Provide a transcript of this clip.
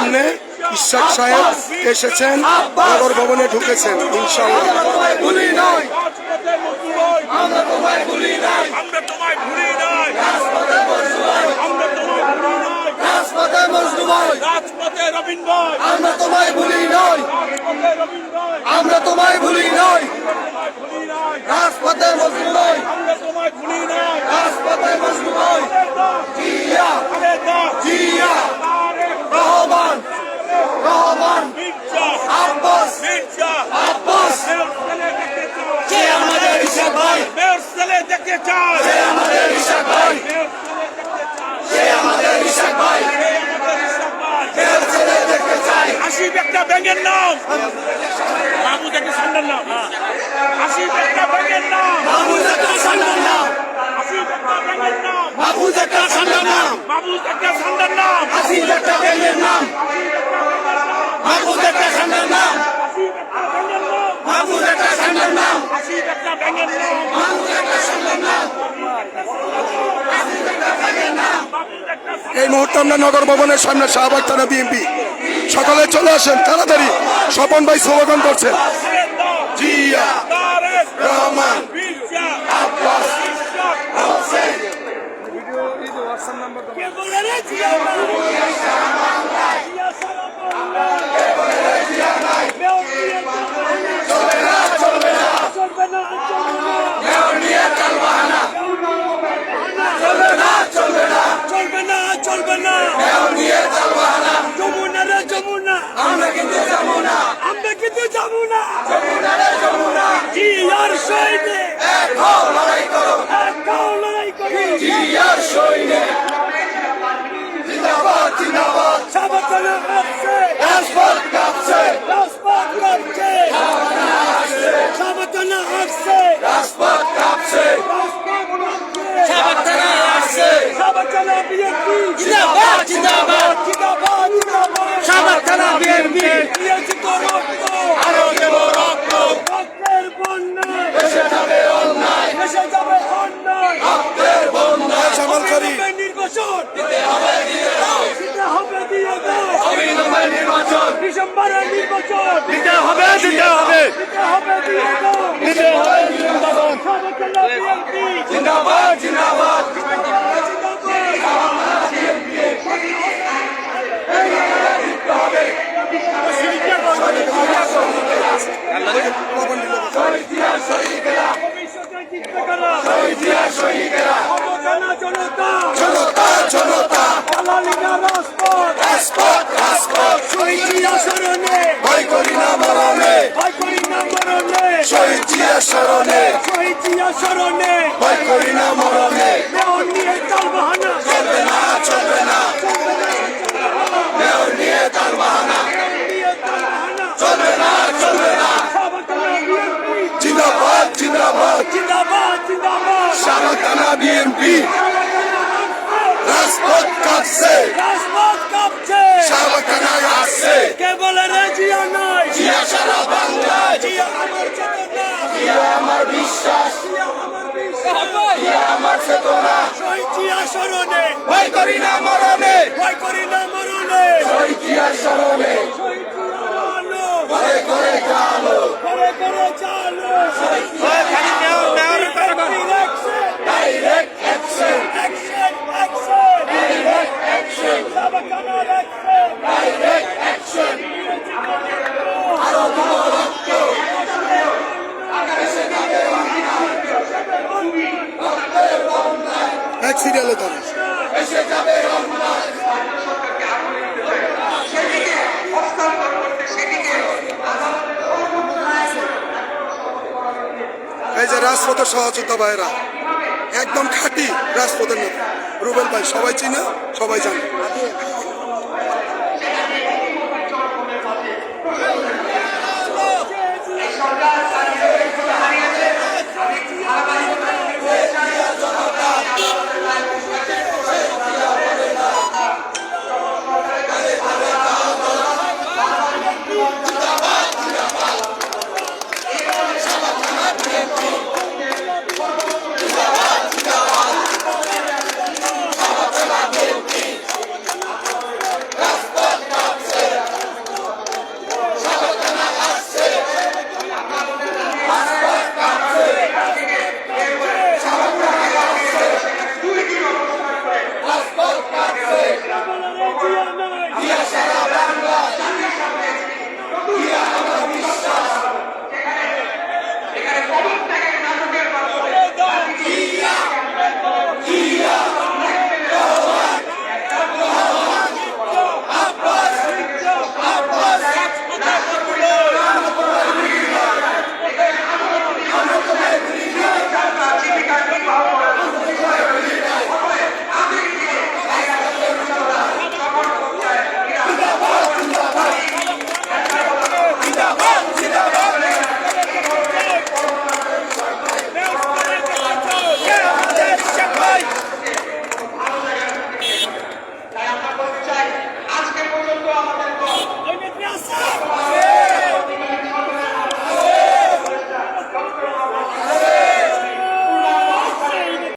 সামনে ইশাক সাহেব এসেছেন, নগর ভবনে ঢুকেছেন। ইনশাআল্লাহ আমরা তোমায় ভুলি নয়, আমরা তোমায় ভুলি নয়, রাজপথে মজলুম নয়, রাজপথে মজলুম নয়। জিয়া জিয়া রহমান রহমান আব্বাস আব্বাস সে আমাদের ইশাক ভাই, দেখতে চাই সে আমাদের ইশাক ভাই, সে আমাদের ইশাক ভাই, দেখতে চাই। আসিফ একটা ব্যাঙের নাম, মাহমুদ একটা সান্ডার নাম, আসিফ একটা ব্যাঙের নাম, মাহমুদ একটা সান্ডার নাম, আসিফ একটা ব্যাঙের নাম, মাহমুদ একটা সান্ডার নাম, মাহমুদ একটা সান্ডার নাম, আসিফ একটা ব্যাঙের নাম, মাহমুদ একটা সান্ডার নাম, মাহমুদ একটা সান্ডার নাম, আসিফ একটা ব্যাঙের নাম, মাহমুদ একটা সান্ডার নাম, আসিফ একটা ব্যাঙের নাম। এই মুহূর্তে আমরা নগর ভবনের সামনে শাহবাগ থানা বিএনপি, সকালে চলে আসেন তাড়াতাড়ি। স্বপন ভাই স্লোগান করছেন জিয়া তারেক রহমান মির্জা আব্বাস ইশাক হোসেন। কে বলে রে জিয়া জিয়া সারা বাংলা কে বলে রে জিয়া নাই চলবে না চলবে না চলবে না মেয়র নিয়ে কালবাহানা, চলবে না চলবে না, চলবে না চলবে না মেয়র নিয়ে কালবাহানা, যমুনা রে যমুনা আমরা কিন্তু যাবো না, আমরা কিন্তু যাবো না যমুনা রে যমুনা, জিয়ার সৈন্যে এক হও লড়াই করো, এক হও লড়াই করি জিয়ার সৈন্যে জিন্দাবাদ জিন্দাবাদ, সাবধানে আসছে রাজপথ কাঁপছে, রাজপথ কাঁপছে সাবধানে আসছে রাজপথ কাঁপছে, সাবধানে আসছে, সাবধানে বিএনপি জিন্দাবাদ জিন্দাবাদ, জিন্দাবাদ জিন্দাবাদ সাবধানে বিএনপি, দিয়েছি তো রক্ত আরো দেব রক্ত, রক্তের বন্যা এসে যাবে অন্যায়, এসে যাবে অন্যায় রক্তের বন্যায়, জামালকারী নির্বাচন দিতে হবে দিয়ে দাও, দিতে হবে দিয়ে দাও অবিলম্বে নির্বাচন, ডিসেম্বরের নির্বাচন দিতে হবে দিতে হবে, দিতে হবে দিয়ে দাও দিতে হবে জিন্দাবাদ, সাবধানে বিএনপি জিন্দাবাদ জিন্দাবাদ, জনতা জনতা, রাজপথ রাজপথ, ভয় করি না মরণে, শহীদ জিয়া স্মরণে, ভয় করি না মরণে, চলবে না চলবে না, মেয়র নিয়ে তালবাহানা, চলবে না চলবে না, জিন্দাবাদ জিন্দাবাদ, সাবধানা বিএনপি, রাজপথ কাঁপছে, সাবধানা আসছে, কে বলে রে জিয়া নাই জিয়া সারা বাংলায়, জিয়া আমার চেতনা জিয়া আমার বিশ্বাস, জিয়া আমার বিশ্বাস জিয়া আমার চেতনা, শহীদ জিয়া স্মরণে ভয় করি না মরণে, ভয় করি না মরণে শহীদ জিয়া স্মরণে, শহীদ জিয়ার আলো করে করে চালো, করে করে চালো direct action, action action direct action, সাবকানার অ্যাকশন ডাইরেক্ট অ্যাকশন, আরো দিব রক্ত, এসে যাবে রক্তের বন্যায়, এক সিরিয়ালে তারা এসে যাবে অন্যায়, এই যে রাজপথের সহযোদ্ধা ভাইরা একদম খাঁটি রাজপথের মতো। রুবেল ভাই সবাই চিনে, সবাই জানে। তাই আমরা বলতে চাই আজকে পর্যন্ত আমাদের